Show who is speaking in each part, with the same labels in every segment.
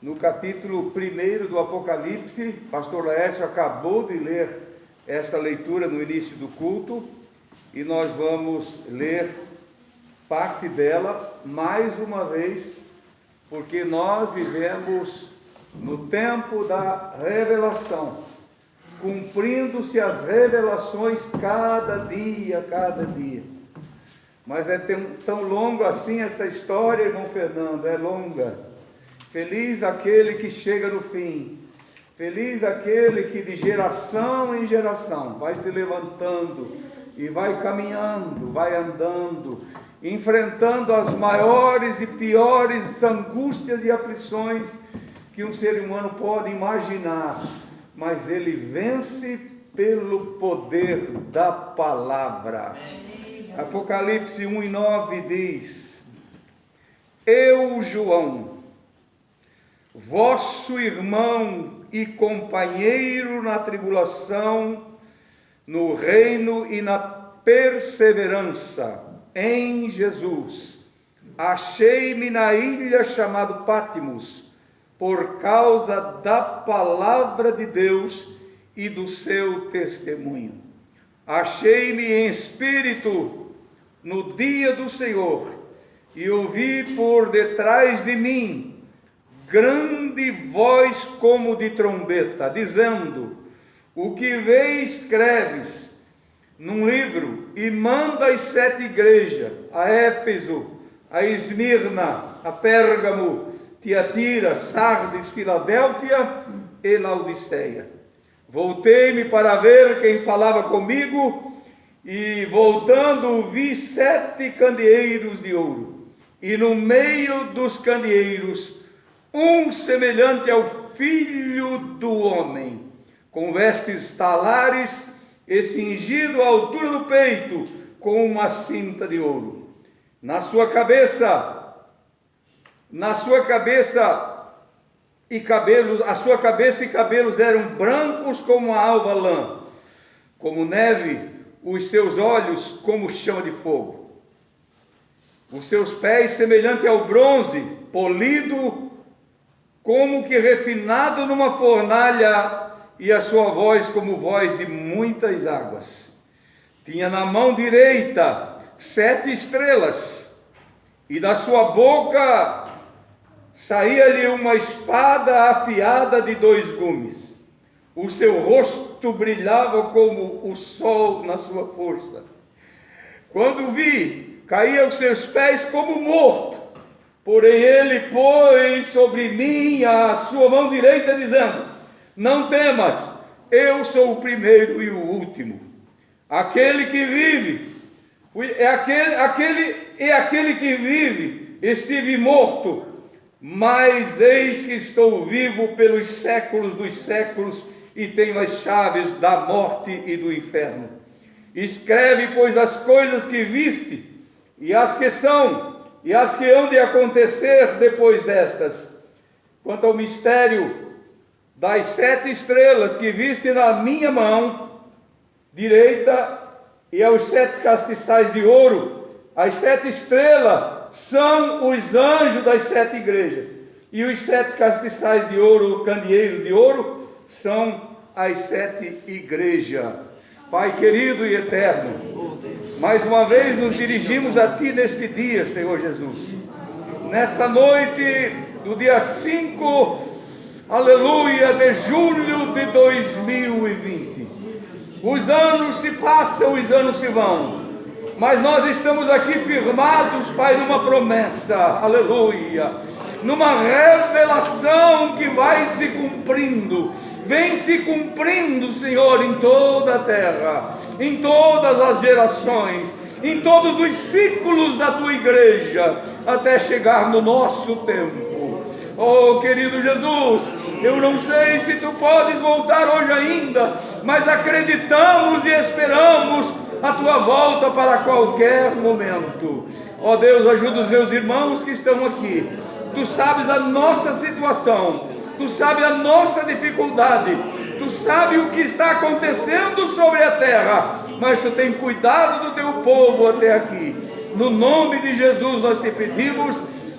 Speaker 1: no capítulo 1 do Apocalipse. Pastor Laércio acabou de ler esta leitura no início do culto, e nós vamos ler parte dela mais uma vez, porque nós vivemos no tempo da revelação, cumprindo-se as revelações cada dia. Mas é tão longo assim essa história, irmão Fernando, é longa. Feliz aquele que chega no fim, feliz aquele que de geração em geração vai se levantando e vai caminhando, vai andando, enfrentando as maiores e piores angústias e aflições que um ser humano pode imaginar, mas ele vence pelo poder da palavra. Apocalipse 1:9 diz: Eu, João, vosso irmão e companheiro na tribulação, no reino e na perseverança em Jesus, achei-me na ilha chamada Patmos, por causa da palavra de Deus e do seu testemunho. Achei-me em espírito no dia do Senhor, e ouvi por detrás de mim grande voz como de trombeta, dizendo: O que vês, escreves num livro e manda às 7 igrejas, a Éfeso, a Esmirna, a Pérgamo, Tiatira, Sardes, Filadélfia e Laodiceia. Voltei-me para ver quem falava comigo, e voltando vi 7 candeeiros de ouro, e no meio dos candeeiros um semelhante ao Filho do Homem, com vestes talares e cingido à altura do peito com uma cinta de ouro. A sua cabeça e cabelos eram brancos como a alva lã, como neve, os seus olhos como chama de fogo. Os seus pés semelhante ao bronze, polido como que refinado numa fornalha, e a sua voz como voz de muitas águas. Tinha na mão direita 7 estrelas, e da sua boca saía-lhe uma espada afiada de 2 gumes. O seu rosto brilhava como o sol na sua força. Quando vi, caí aos seus pés como morto. Porém ele pôs sobre mim a sua mão direita, dizendo: Não temas, eu sou o primeiro e o último, aquele que vive. Aquele que vive. Estive morto, mas eis que estou vivo pelos séculos dos séculos, e tenho as chaves da morte e do inferno. Escreve, pois, as coisas que viste, e as que são, e as que hão de acontecer depois destas. Quanto ao mistério das 7 estrelas que viste na minha mão direita, e aos 7 castiçais de ouro, as 7 estrelas são os anjos das 7 igrejas, e os 7 castiçais de ouro, candeeiros de ouro, são as 7 igrejas. Pai querido e eterno, mais uma vez nos dirigimos a Ti neste dia, Senhor Jesus, nesta noite do dia 5, aleluia, de julho de 2020. Os anos se passam, os anos se vão, mas nós estamos aqui firmados, Pai, numa promessa, aleluia, numa revelação que vai se cumprindo, vem se cumprindo, Senhor, em toda a terra, em todas as gerações, em todos os ciclos da Tua igreja, até chegar no nosso tempo. Oh, querido Jesus, eu não sei se Tu podes voltar hoje ainda, mas acreditamos e esperamos a Tua volta para qualquer momento. Ó Deus, ajuda os meus irmãos que estão aqui. Tu sabes a nossa situação, Tu sabes a nossa dificuldade, Tu sabes o que está acontecendo sobre a terra, mas Tu tem cuidado do Teu povo até aqui. No nome de Jesus nós te pedimos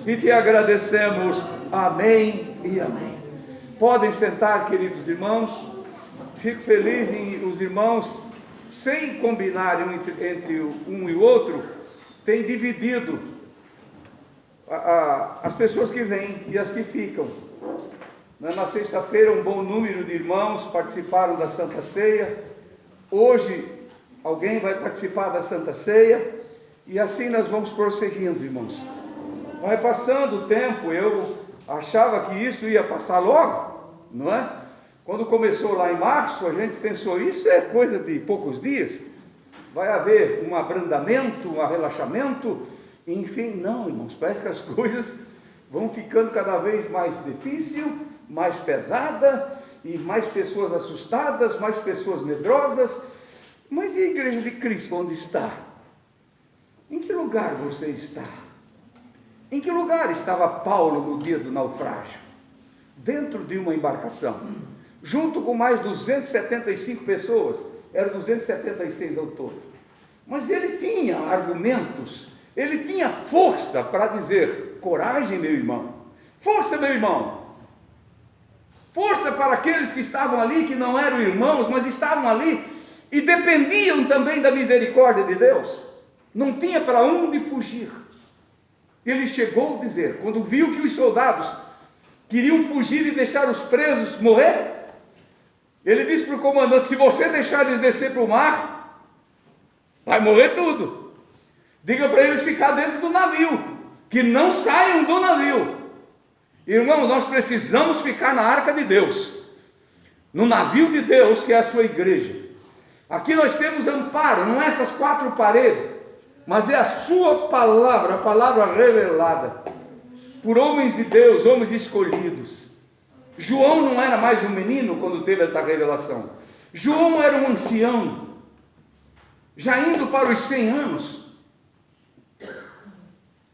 Speaker 1: e te agradecemos. Amém e amém. Podem sentar, queridos irmãos. Fico feliz em os irmãos, sem combinarem entre um e o outro, têm dividido as pessoas que vêm e as que ficam. Na sexta-feira, um bom número de irmãos participaram da Santa Ceia. Hoje, alguém vai participar da Santa Ceia. E assim nós vamos prosseguindo, irmãos. Vai passando o tempo, eu achava que isso ia passar logo, não é? Quando começou lá em março, a gente pensou, isso é coisa de poucos dias. Vai haver um abrandamento, um relaxamento. Enfim, não, irmãos, parece que as coisas vão ficando cada vez mais difícil, mais pesada, e mais pessoas assustadas, mais pessoas medrosas. Mas e a igreja de Cristo, onde está? Em que lugar você está? Em que lugar estava Paulo no dia do naufrágio? Dentro de uma embarcação, junto com mais 275 pessoas, eram 276 ao todo. Mas ele tinha argumentos, ele tinha força para dizer, coragem, meu irmão, força, meu irmão, força para aqueles que estavam ali, que não eram irmãos, mas estavam ali, e dependiam também da misericórdia de Deus, não tinha para onde fugir. Ele chegou a dizer, quando viu que os soldados queriam fugir e deixar os presos morrer, ele disse para o comandante, se você deixar eles descer para o mar, vai morrer tudo. Diga para eles ficar dentro do navio, que não saiam do navio. Irmãos, nós precisamos ficar na arca de Deus, no navio de Deus, que é a sua igreja. Aqui nós temos amparo, não é essas quatro paredes, mas é a sua palavra, a palavra revelada, por homens de Deus, homens escolhidos. João não era mais um menino quando teve essa revelação. João era um ancião, já indo para os 100 anos.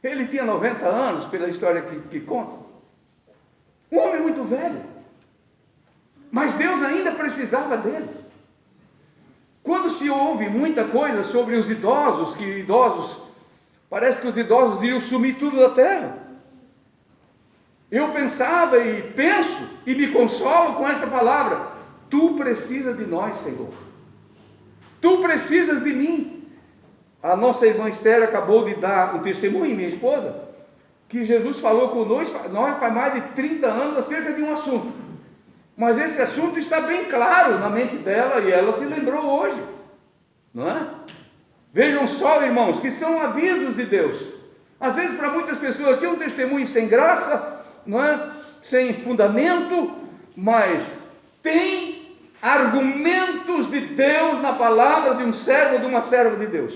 Speaker 1: Ele tinha 90 anos, pela história que conta. Um homem muito velho. Mas Deus ainda precisava dele. Quando se ouve muita coisa sobre os idosos, parece que os idosos iam sumir tudo da terra. Eu pensava e penso e me consolo com essa palavra. Tu precisas de nós, Senhor. Tu precisas de mim. A nossa irmã Esther acabou de dar um testemunho, minha esposa, que Jesus falou conosco, nós faz mais de 30 anos acerca de um assunto. Mas esse assunto está bem claro na mente dela e ela se lembrou hoje, não é? Vejam só, irmãos, que são avisos de Deus. Às vezes para muitas pessoas aqui é um testemunho sem graça, não é? Sem fundamento, mas tem argumentos de Deus na palavra de um servo ou de uma serva de Deus.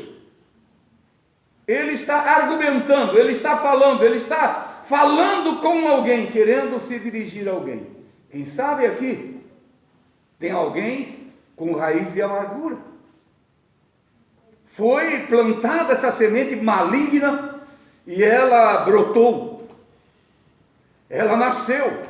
Speaker 1: Ele está argumentando, ele está falando com alguém, querendo se dirigir a alguém. Quem sabe aqui tem alguém com raiz de amargura. Foi plantada essa semente maligna e ela brotou. Ela nasceu.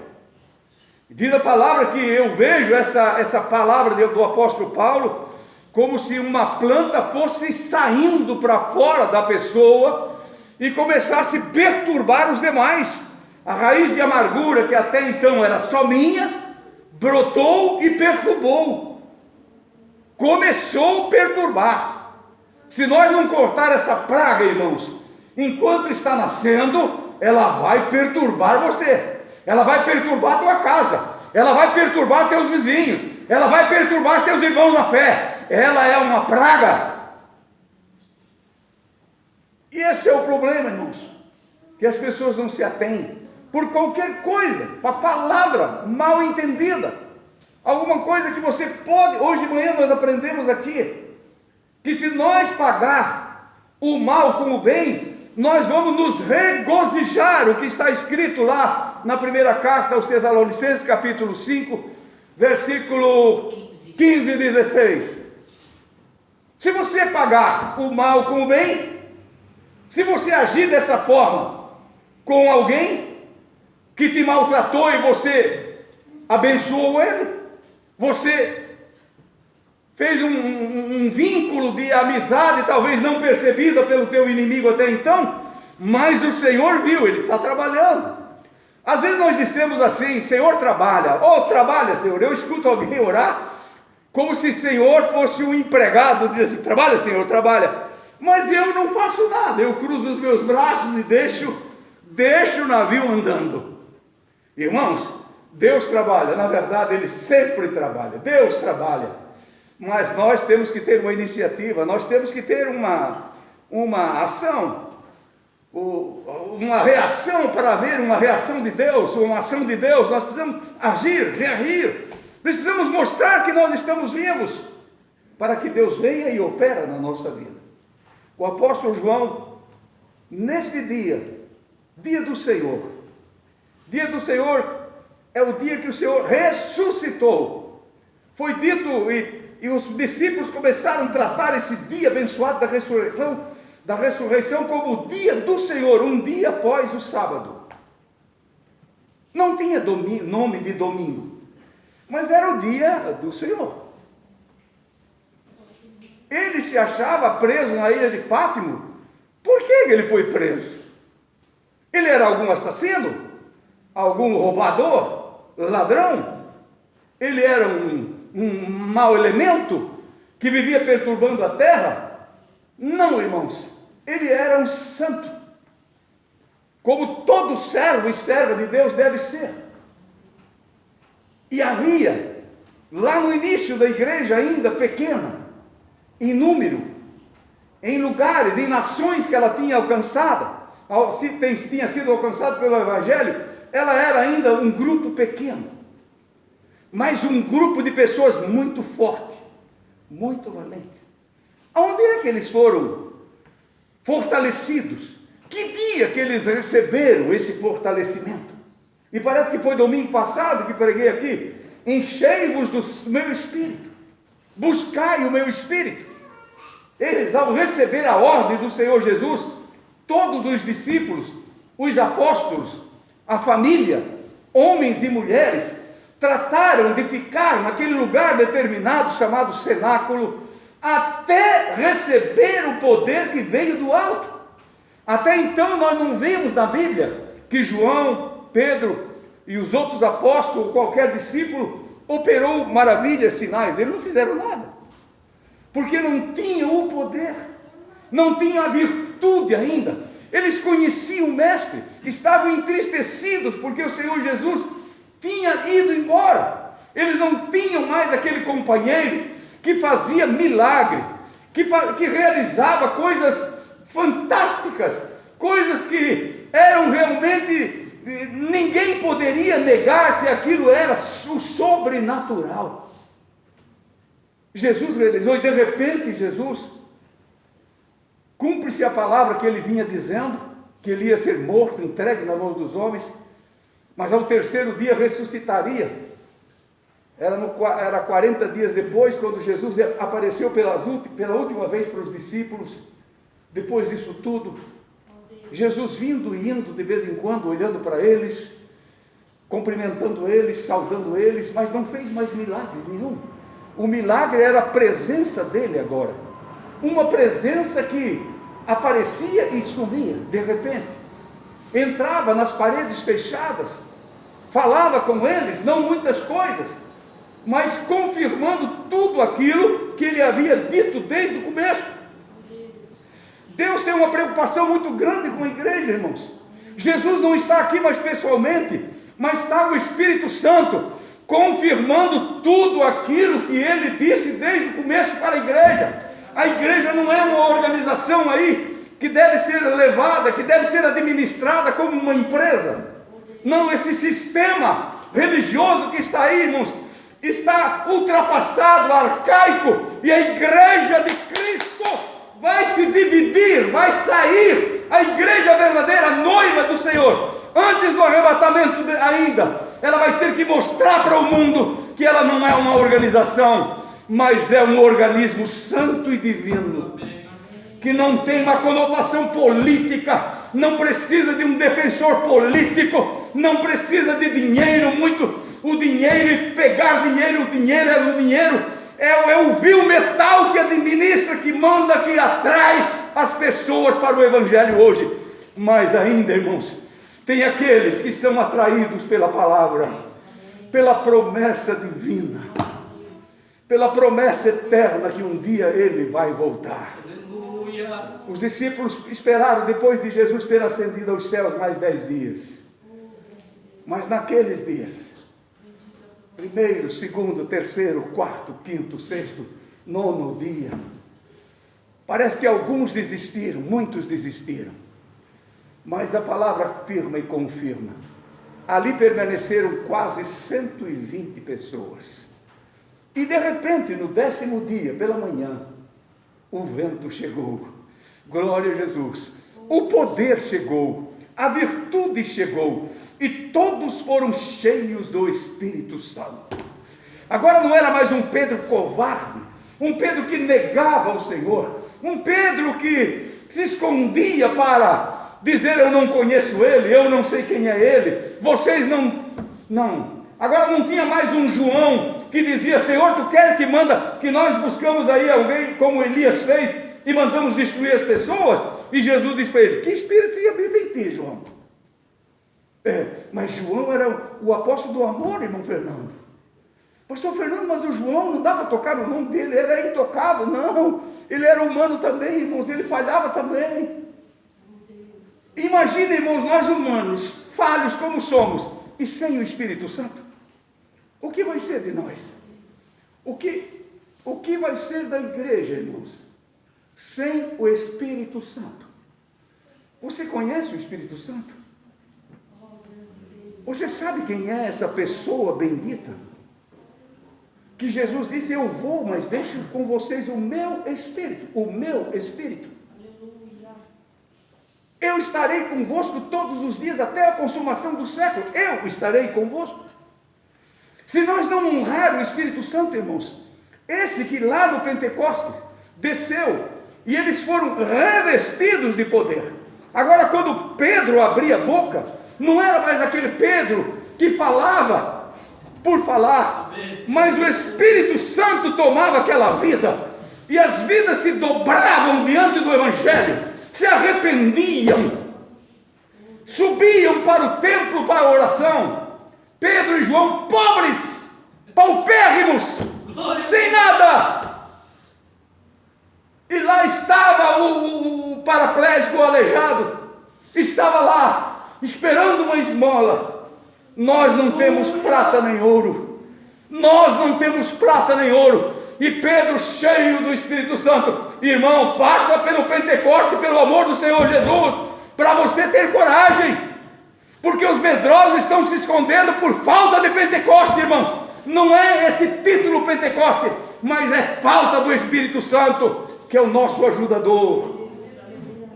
Speaker 1: Diz a palavra que eu vejo essa palavra do apóstolo Paulo como se uma planta fosse saindo para fora da pessoa e começasse a perturbar os demais. A raiz de amargura, que até então era só minha, brotou e perturbou. Começou a perturbar. Se nós não cortar essa praga, irmãos, enquanto está nascendo, ela vai perturbar você. Ela vai perturbar a tua casa. Ela vai perturbar teus vizinhos. Ela vai perturbar teus irmãos na fé. Ela é uma praga. E esse é o problema, irmãos, que as pessoas não se atêm por qualquer coisa, a palavra mal entendida, alguma coisa que você pode. Hoje de manhã nós aprendemos aqui que se nós pagar o mal com o bem, nós vamos nos regozijar, o que está escrito lá na primeira carta aos Tessalonicenses, capítulo 5, versículo 15 e 16. Se você pagar o mal com o bem, se você agir dessa forma com alguém que te maltratou e você abençoou ele, você fez um vínculo de amizade, talvez não percebida pelo teu inimigo até então, Mas o Senhor viu, Ele está trabalhando. Às vezes nós dissemos assim: Senhor, trabalha. Oh, trabalha, Senhor. Eu escuto alguém orar como se Senhor fosse um empregado, diz assim: trabalha, Senhor, trabalha. Mas eu não faço nada, eu cruzo os meus braços e deixo o navio andando. Irmãos, Deus trabalha, na verdade Ele sempre trabalha, Deus trabalha, mas nós temos que ter uma iniciativa, nós temos que ter uma ação, uma reação para haver uma reação de Deus, uma ação de Deus. Nós precisamos agir, reagir, precisamos mostrar que nós estamos vivos, para que Deus venha e opera na nossa vida. O apóstolo João, neste dia do Senhor é o dia que o Senhor ressuscitou. Foi dito, e os discípulos começaram a tratar esse dia abençoado da ressurreição como o dia do Senhor, um dia após o sábado. Não tinha nome de domingo, mas era o dia do Senhor. Ele se achava preso na ilha de Pátimo. Por que ele foi preso? Ele era algum assassino? Algum roubador? Ladrão? Ele era um mau elemento que vivia perturbando a terra? Não, irmãos. Ele era um santo, como todo servo e serva de Deus deve ser. E havia, lá no início da igreja ainda pequena, em número, em lugares, em nações que ela tinha alcançado, tinha sido alcançada pelo Evangelho, ela era ainda um grupo pequeno, mas um grupo de pessoas muito forte, muito valente. Aonde é que eles foram fortalecidos? Que dia que eles receberam esse fortalecimento? E parece que foi domingo passado que preguei aqui: enchei-vos do meu espírito, buscai o meu espírito. Eles, ao receber a ordem do Senhor Jesus, todos os discípulos, os apóstolos, a família, homens e mulheres, trataram de ficar naquele lugar determinado chamado cenáculo, até receber o poder que veio do alto. Até então nós não vimos na Bíblia que João, Pedro e os outros apóstolos, qualquer discípulo, operou maravilhas, sinais. Eles não fizeram nada, porque não tinham o poder, não tinham a virtude ainda. Eles conheciam o Mestre, estavam entristecidos porque o Senhor Jesus tinha ido embora. Eles não tinham mais aquele companheiro que fazia milagre, que realizava coisas fantásticas, coisas que eram realmente, ninguém poderia negar que aquilo era o sobrenatural. Jesus realizou, e de repente Jesus, cumpre-se a palavra que ele vinha dizendo, que ele ia ser morto, entregue na mão dos homens, mas ao terceiro dia ressuscitaria. Era 40 dias depois, quando Jesus apareceu pela última vez para os discípulos. Depois disso tudo, Jesus vindo e indo de vez em quando, olhando para eles, cumprimentando eles, saudando eles, mas não fez mais milagres nenhum. O milagre era a presença dele agora, uma presença que aparecia e sumia de repente, entrava nas paredes fechadas, falava com eles, não muitas coisas, mas confirmando tudo aquilo que ele havia dito desde o começo. Deus tem uma preocupação muito grande com a igreja, irmãos. Jesus não está aqui mais pessoalmente, mas está o Espírito Santo confirmando tudo aquilo que ele disse desde o começo para a igreja. A igreja não é uma organização aí que deve ser levada, que deve ser administrada como uma empresa. Não, esse sistema religioso que está aí, irmãos, está ultrapassado, arcaico, e a igreja de Cristo vai se dividir, vai sair. A igreja verdadeira, a noiva do Senhor, antes do arrebatamento ainda, ela vai ter que mostrar para o mundo que ela não é uma organização, mas é um organismo santo e divino, que não tem uma conotação política, não precisa de um defensor político, não precisa de dinheiro, o dinheiro e pegar dinheiro, o dinheiro é o vil metal que administra, que manda, que atrai as pessoas para o Evangelho hoje. Mas ainda, irmãos, tem aqueles que são atraídos pela palavra, pela promessa divina, pela promessa eterna que um dia ele vai voltar. Aleluia. Os discípulos esperaram depois de Jesus ter ascendido aos céus mais 10 dias. Mas naqueles dias, primeiro, segundo, terceiro, quarto, quinto, sexto, nono dia, parece que alguns desistiram, muitos desistiram. Mas a palavra afirma e confirma. Ali permaneceram quase 120 pessoas. E de repente, no 10º dia, pela manhã, o vento chegou. Glória a Jesus. O poder chegou. A virtude chegou. E todos foram cheios do Espírito Santo. Agora não era mais um Pedro covarde, um Pedro que negava o Senhor, um Pedro que se escondia para dizer: eu não conheço ele, eu não sei quem é ele, vocês não. Agora não tinha mais um João que dizia: Senhor, tu queres que manda que nós buscamos aí alguém como Elias fez e mandamos destruir as pessoas? E Jesus disse para ele: que espírito habita em ti, João? Mas João era o apóstolo do amor, irmão Fernando. Pastor Fernando, mas o João não dá para tocar no nome dele, ele era intocável. Não, ele era humano também, irmãos, ele falhava também. Imagina, irmãos, nós humanos, falhos como somos, e sem o Espírito Santo, o que vai ser de nós? O que vai ser da igreja, irmãos, sem o Espírito Santo? Você conhece o Espírito Santo? Você sabe quem é essa pessoa bendita? Que Jesus disse: eu vou, mas deixo com vocês o meu Espírito. O meu Espírito. Eu estarei convosco todos os dias, até a consumação do século. Eu estarei convosco. Se nós não honrar o Espírito Santo, irmãos, esse que lá no Pentecostes desceu, e eles foram revestidos de poder. Agora, quando Pedro abria a boca, não era mais aquele Pedro que falava por falar, mas o Espírito Santo tomava aquela vida, e as vidas se dobravam diante do Evangelho, se arrependiam, subiam para o templo para a oração. Pedro e João, pobres, paupérrimos, sem nada, e lá estava o paraplégico, o aleijado, estava lá, esperando uma esmola. Nós não temos prata nem ouro, nós não temos prata nem ouro, e Pedro, cheio do Espírito Santo, irmão, passa pelo Pentecostes, pelo amor do Senhor Jesus, para você ter coragem, porque os medrosos estão se escondendo por falta de Pentecostes, irmãos. Não é esse título Pentecostes, mas é falta do Espírito Santo, que é o nosso ajudador,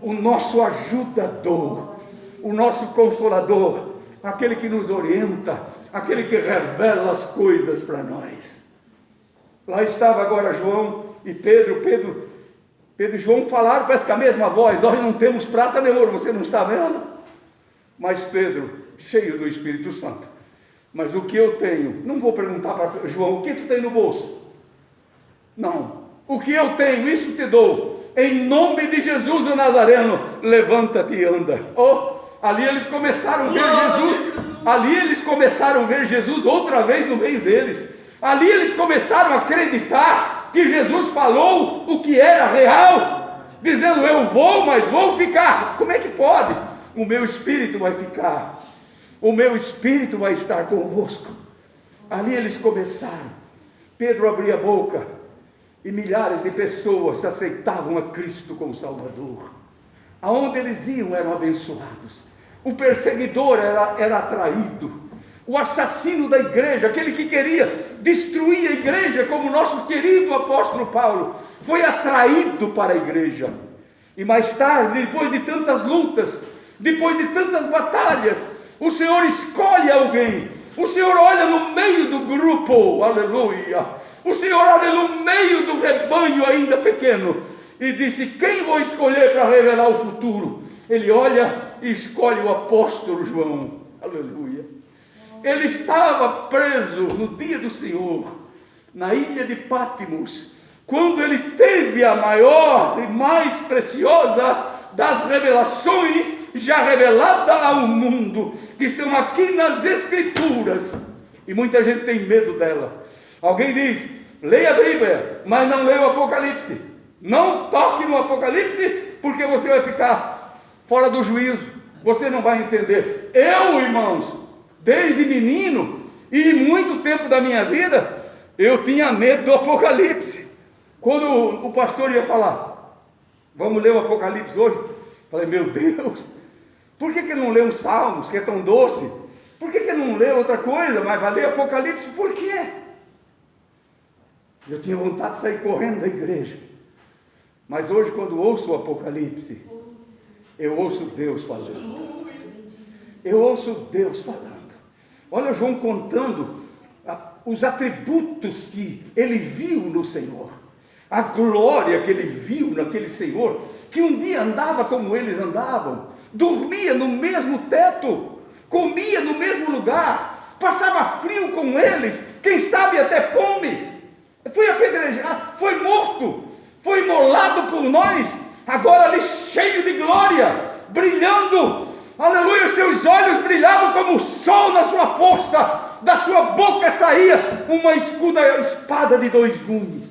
Speaker 1: o nosso ajudador, o nosso consolador, aquele que nos orienta, aquele que revela as coisas para nós. Lá estava agora João e Pedro e João falaram, parece que a mesma voz: nós não temos prata nem ouro, você não está vendo? Mas Pedro, cheio do Espírito Santo: mas o que eu tenho? Não vou perguntar para João: o que tu tem no bolso? Não, o que eu tenho, isso te dou, em nome de Jesus o Nazareno, levanta-te e anda. Ali eles começaram a ver Jesus, ali eles começaram a ver Jesus outra vez no meio deles, ali eles começaram a acreditar que Jesus falou o que era real, dizendo: eu vou, mas vou ficar. Como é que pode? O meu Espírito vai ficar, o meu Espírito vai estar convosco. Ali eles começaram. Pedro abria a boca e milhares de pessoas aceitavam a Cristo como Salvador. Aonde eles iam eram abençoados. O perseguidor era atraído. O assassino da igreja, aquele que queria destruir a igreja, como o nosso querido apóstolo Paulo, foi atraído para a igreja. E mais tarde, depois de tantas lutas, depois de tantas batalhas, o Senhor escolhe alguém. O Senhor olha no meio do grupo, aleluia. O Senhor olha no meio do rebanho ainda pequeno e disse: quem vou escolher para revelar o futuro? Ele olha e escolhe o apóstolo João, aleluia. Ele estava preso no dia do Senhor, na ilha de Patmos, quando ele teve a maior e mais preciosa das revelações já revelada ao mundo, que estão aqui nas Escrituras, e muita gente tem medo dela. Alguém diz: leia a Bíblia, mas não leia o Apocalipse. Não toque no Apocalipse, porque você vai ficar fora do juízo, você não vai entender. Eu, irmãos, desde menino e muito tempo da minha vida, eu tinha medo do Apocalipse. Quando o pastor ia falar: vamos ler o Apocalipse hoje, falei: meu Deus, por que não lê um Salmos, que é tão doce? Por que não lê outra coisa, mas vai ler Apocalipse? Por quê? Eu tinha vontade de sair correndo da igreja. Mas hoje, quando ouço o Apocalipse, eu ouço Deus falando. Eu ouço Deus falando. Olha João contando os atributos que ele viu no Senhor, a glória que ele viu naquele Senhor, que um dia andava como eles andavam, dormia no mesmo teto, comia no mesmo lugar, passava frio com eles, quem sabe até fome, foi apedrejado, foi morto, foi imolado por nós, agora ali cheio de glória, brilhando, aleluia, seus olhos brilhavam como o sol na sua força, da sua boca saía uma espada de 2 gumes,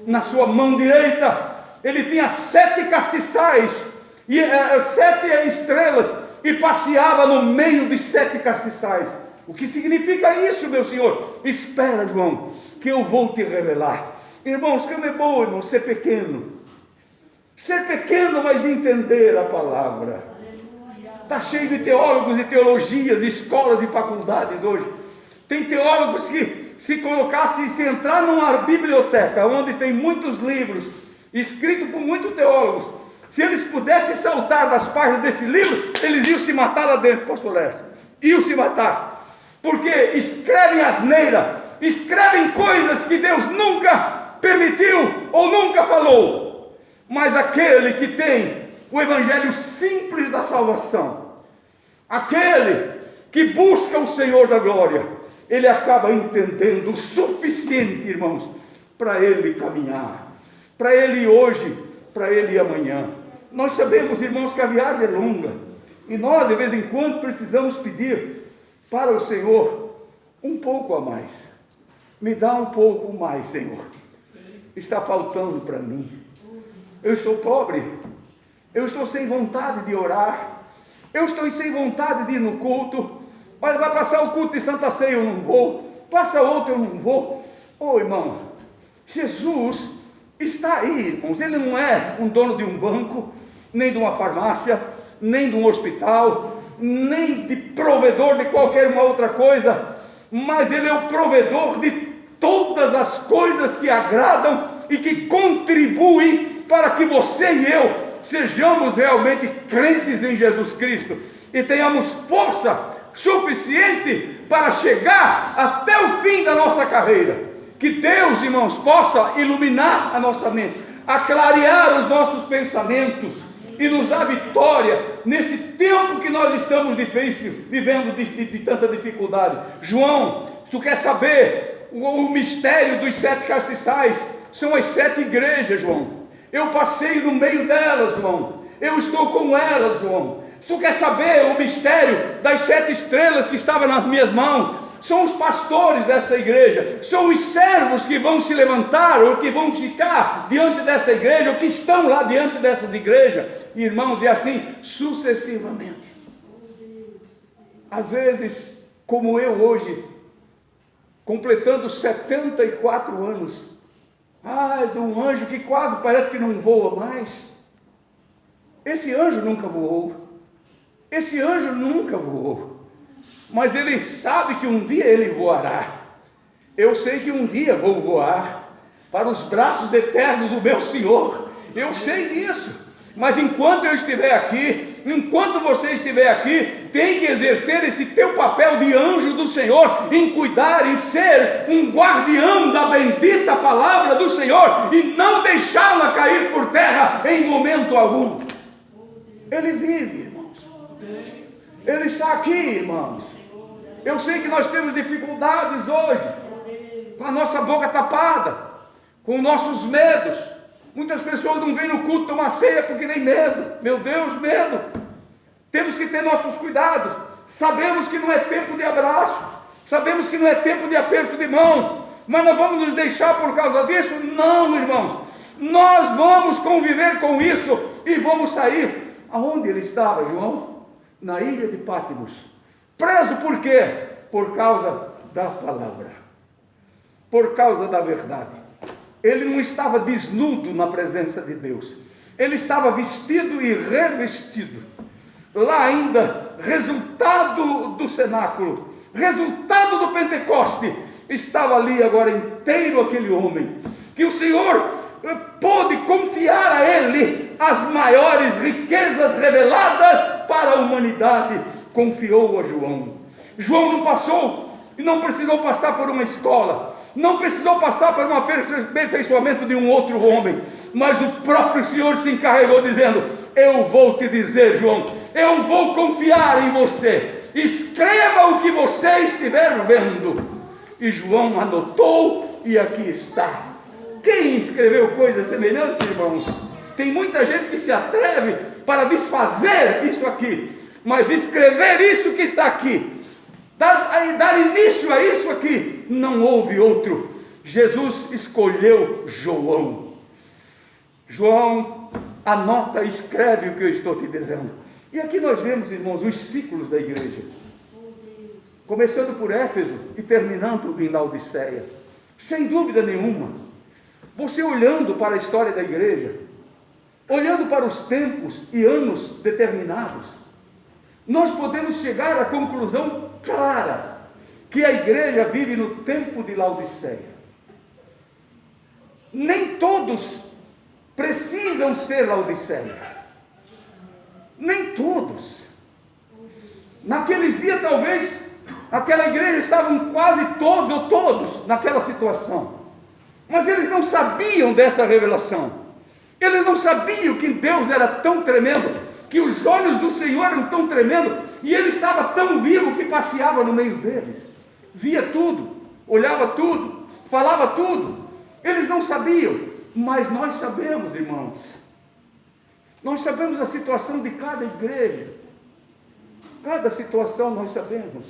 Speaker 1: na sua mão direita ele tinha 7 castiçais, e 7 estrelas, e passeava no meio de 7 castiçais. O que significa isso, meu Senhor? Espera, João, que eu vou te revelar. Irmãos, como é bom, irmão, ser pequeno, mas entender a palavra. Está cheio de teólogos e teologias, escolas e faculdades hoje. Tem teólogos que, se entrar numa biblioteca onde tem muitos livros escritos por muitos teólogos, se eles pudessem saltar das páginas desse livro, eles iam se matar lá dentro, pastor Lércio. Iam se matar, porque escrevem asneira, escrevem coisas que Deus nunca permitiu ou nunca falou. Mas aquele que tem o evangelho simples da salvação, aquele que busca o Senhor da glória, ele acaba entendendo o suficiente, irmãos, para ele caminhar, para ele hoje, para ele amanhã. Nós sabemos, irmãos, que a viagem é longa, e nós de vez em quando precisamos pedir para o Senhor um pouco a mais. Me dá um pouco mais, Senhor, está faltando para mim. Eu estou pobre, eu estou sem vontade de orar, eu estou sem vontade de ir no culto. Olha, vai passar o culto de Santa Ceia, eu não vou, passa outro, eu não vou. Oh, irmão, Jesus está aí, irmãos. Ele não é um dono de um banco, nem de uma farmácia, nem de um hospital, nem de provedor de qualquer uma outra coisa, mas ele é o provedor de todas as coisas que agradam e que contribuem para que você e eu sejamos realmente crentes em Jesus Cristo e tenhamos força suficiente para chegar até o fim da nossa carreira. Que Deus, irmãos, possa iluminar a nossa mente, aclarear os nossos pensamentos e nos dar vitória neste tempo que nós estamos difícil, vivendo de tanta dificuldade. João, se tu quer saber o mistério dos 7 castiçais, são as 7 igrejas, João. Eu passei no meio delas, João. Eu estou com elas, João. Se tu quer saber o mistério das 7 estrelas que estavam nas minhas mãos, são os pastores dessa igreja, são os servos que vão se levantar, ou que vão ficar diante dessa igreja, ou que estão lá diante dessas igrejas, irmãos, e assim sucessivamente. Às vezes, como eu hoje, completando 74 anos, de um anjo que quase parece que não voa mais. Esse anjo nunca voou, mas ele sabe que um dia ele voará. Eu sei que um dia vou voar para os braços eternos do meu Senhor, eu sei disso, mas enquanto eu estiver aqui, enquanto você estiver aqui, tem que exercer esse teu papel de anjo do Senhor, em cuidar e ser um guardião da bendita palavra do Senhor, e não deixá-la cair por terra em momento algum. Ele vive, irmãos, ele está aqui, irmãos. Eu sei que nós temos dificuldades hoje, com a nossa boca tapada, com nossos medos. Muitas pessoas não vêm no culto tomar ceia porque tem medo. Meu Deus, medo. Temos que ter nossos cuidados. Sabemos que não é tempo de abraço, sabemos que não é tempo de aperto de mão, mas nós vamos nos deixar por causa disso? Não, irmãos. Nós vamos conviver com isso e vamos sair. Aonde ele estava, João? Na ilha de Pátimos. Preso por quê? Por causa da palavra, por causa da verdade. Ele não estava desnudo na presença de Deus, ele estava vestido e revestido. Lá ainda, resultado do cenáculo, resultado do Pentecoste, estava ali agora inteiro aquele homem, que o Senhor pôde confiar a ele as maiores riquezas reveladas para a humanidade. Confiou a João. João não passou e não precisou passar por uma escola, não precisou passar por um aperfeiçoamento de um outro homem, mas o próprio Senhor se encarregou dizendo: eu vou te dizer, João, eu vou confiar em você, escreva o que você estiver vendo. E João anotou e aqui está. Quem escreveu coisas semelhantes, irmãos? Tem muita gente que se atreve para desfazer isso aqui, mas escrever isso que está aqui, dar início a isso aqui, não houve outro. Jesus escolheu João. João, anota, escreve o que eu estou te dizendo. E aqui nós vemos, irmãos, os ciclos da igreja, começando por Éfeso e terminando em Laodiceia. Sem dúvida nenhuma, você olhando para a história da igreja, olhando para os tempos e anos determinados, nós podemos chegar à conclusão clara, que a igreja vive no tempo de Laodiceia. Nem todos precisam ser Laodiceia, nem todos. Naqueles dias talvez aquela igreja estavam quase todos ou todos naquela situação, mas eles não sabiam dessa revelação, eles não sabiam que Deus era tão tremendo, que os olhos do Senhor eram tão tremendos, e Ele estava tão vivo que passeava no meio deles, via tudo, olhava tudo, falava tudo. Eles não sabiam, mas nós sabemos, irmãos. Nós sabemos a situação de cada igreja, cada situação nós sabemos.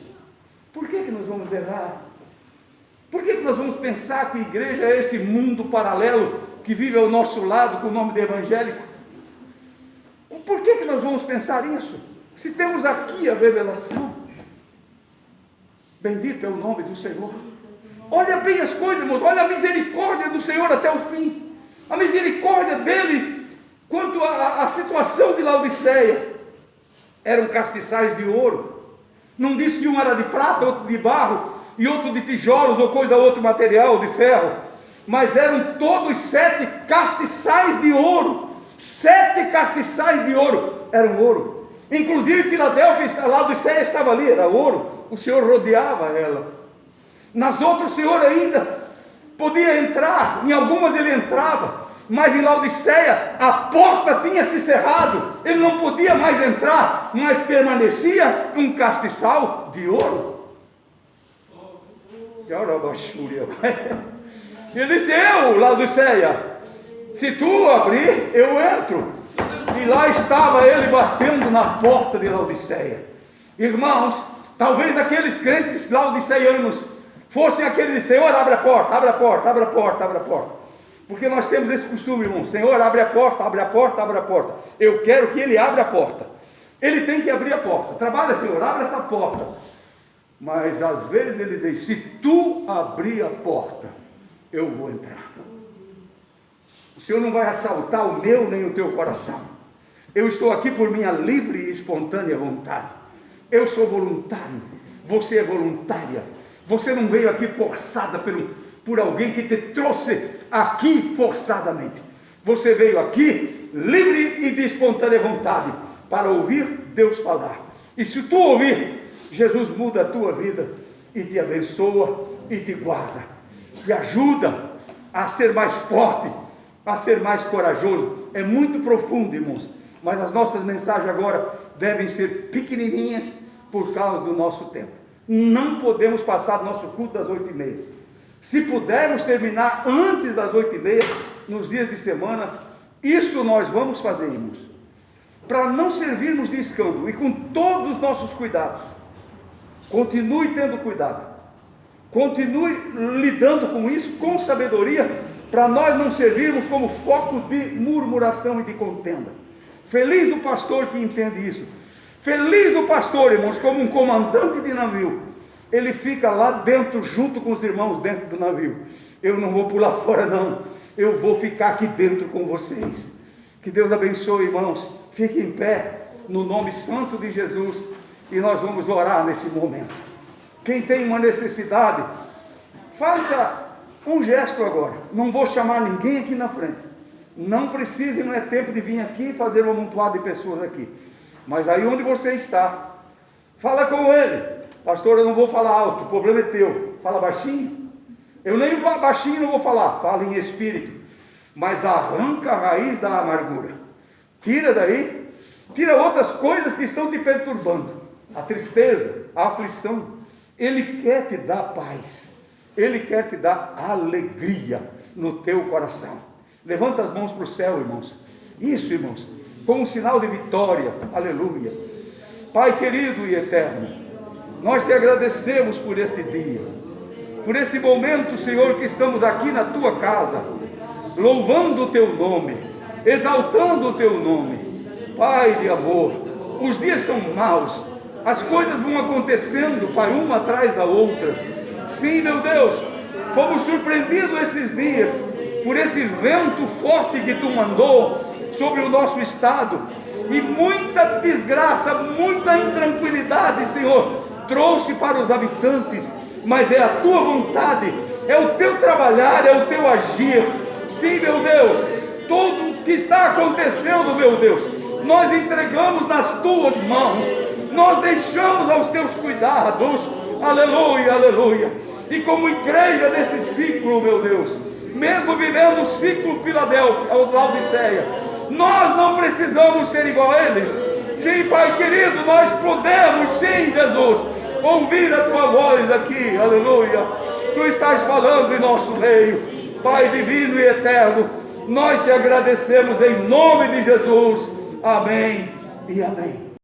Speaker 1: Por que nós vamos errar? Por que nós vamos pensar que igreja é esse mundo paralelo que vive ao nosso lado com o nome de evangélico? Por que nós vamos pensar isso? Se temos aqui a revelação. Bendito é o nome do Senhor. Olha bem as coisas, irmãos. Olha a misericórdia do Senhor até o fim. A misericórdia dele quanto à situação de Laodiceia. Eram castiçais de ouro. Não disse que um era de prata, outro de barro, e outro de tijolos, ou coisa, outro material, de ferro. Mas eram todos 7 castiçais de ouro. 7 castiçais de ouro. Eram ouro. Inclusive Filadélfia, Laodiceia estava ali, era ouro. O Senhor rodeava ela. Nas outras o Senhor ainda podia entrar, em algumas ele entrava, mas em Laodiceia a porta tinha se cerrado, ele não podia mais entrar, mas permanecia um castiçal de ouro. Ele disse: eu, Laodiceia, se tu abrir, eu entro. E lá estava ele batendo na porta de Laodiceia. Irmãos, talvez aqueles crentes laodiceianos fossem aqueles: Senhor, abre a porta, abre a porta, abre a porta, abre a porta. Porque nós temos esse costume, irmão: Senhor, abre a porta, abre a porta, abre a porta. Eu quero que ele abra a porta. Ele tem que abrir a porta. Trabalha, Senhor, abre essa porta. Mas às vezes ele diz: se tu abrir a porta, eu vou entrar. O Senhor não vai assaltar o meu nem o teu coração. Eu estou aqui por minha livre e espontânea vontade. Eu sou voluntário, você é voluntária. Você não veio aqui forçada por alguém que te trouxe aqui forçadamente. Você veio aqui livre e de espontânea vontade para ouvir Deus falar. E se tu ouvir, Jesus muda a tua vida e te abençoa e te guarda, te ajuda a ser mais forte, a ser mais corajoso. É muito profundo, irmãos, mas as nossas mensagens agora devem ser pequenininhas por causa do nosso tempo. Não podemos passar nosso culto das 8h30. Se pudermos terminar antes das 8h30, nos dias de semana, isso nós vamos fazer, irmãos. para não servirmos de escândalo, e com todos os nossos cuidados, continue tendo cuidado, continue lidando com isso com sabedoria, para nós não servirmos como foco de murmuração e de contenda. Feliz o pastor que entende isso. Feliz o pastor, irmãos, como um comandante de navio. Ele fica lá dentro, junto com os irmãos dentro do navio. Eu não vou pular fora não, eu vou ficar aqui dentro com vocês. Que Deus abençoe, irmãos. Fique em pé, no nome santo de Jesus, e nós vamos orar nesse momento. Quem tem uma necessidade, faça um gesto agora. Não vou chamar ninguém aqui na frente. Não precise, não é tempo de vir aqui e fazer um amontoado de pessoas aqui. Mas aí onde você está, fala com ele. Pastor, eu não vou falar alto, o problema é teu. Fala baixinho. Eu nem baixinho não vou falar, fala em espírito. Mas arranca a raiz da amargura. Tira daí, tira outras coisas que estão te perturbando. A tristeza, a aflição. Ele quer te dar paz. Ele quer te dar alegria no teu coração. Levanta as mãos para o céu, irmãos. Isso, irmãos, como um sinal de vitória. Aleluia. Pai querido e eterno, nós te agradecemos por esse dia, por esse momento, Senhor, que estamos aqui na tua casa, louvando o teu nome, exaltando o teu nome. Pai de amor, os dias são maus, as coisas vão acontecendo, Pai, uma atrás da outra. Sim, meu Deus, fomos surpreendidos esses dias por esse vento forte que tu mandou sobre o nosso estado, e muita desgraça, muita intranquilidade, Senhor, trouxe para os habitantes. Mas é a tua vontade, é o teu trabalhar, é o teu agir. Sim, meu Deus, tudo o que está acontecendo, meu Deus, nós entregamos nas tuas mãos, nós deixamos aos teus cuidados. Aleluia, aleluia. E como igreja desse ciclo, meu Deus, mesmo vivendo o ciclo Filadélfia, ou Laodiceia, nós não precisamos ser igual a eles. Sim, Pai querido, nós podemos, sim, Jesus, ouvir a tua voz aqui. Aleluia. Tu estás falando em nosso meio. Pai divino e eterno, nós te agradecemos em nome de Jesus. Amém e amém.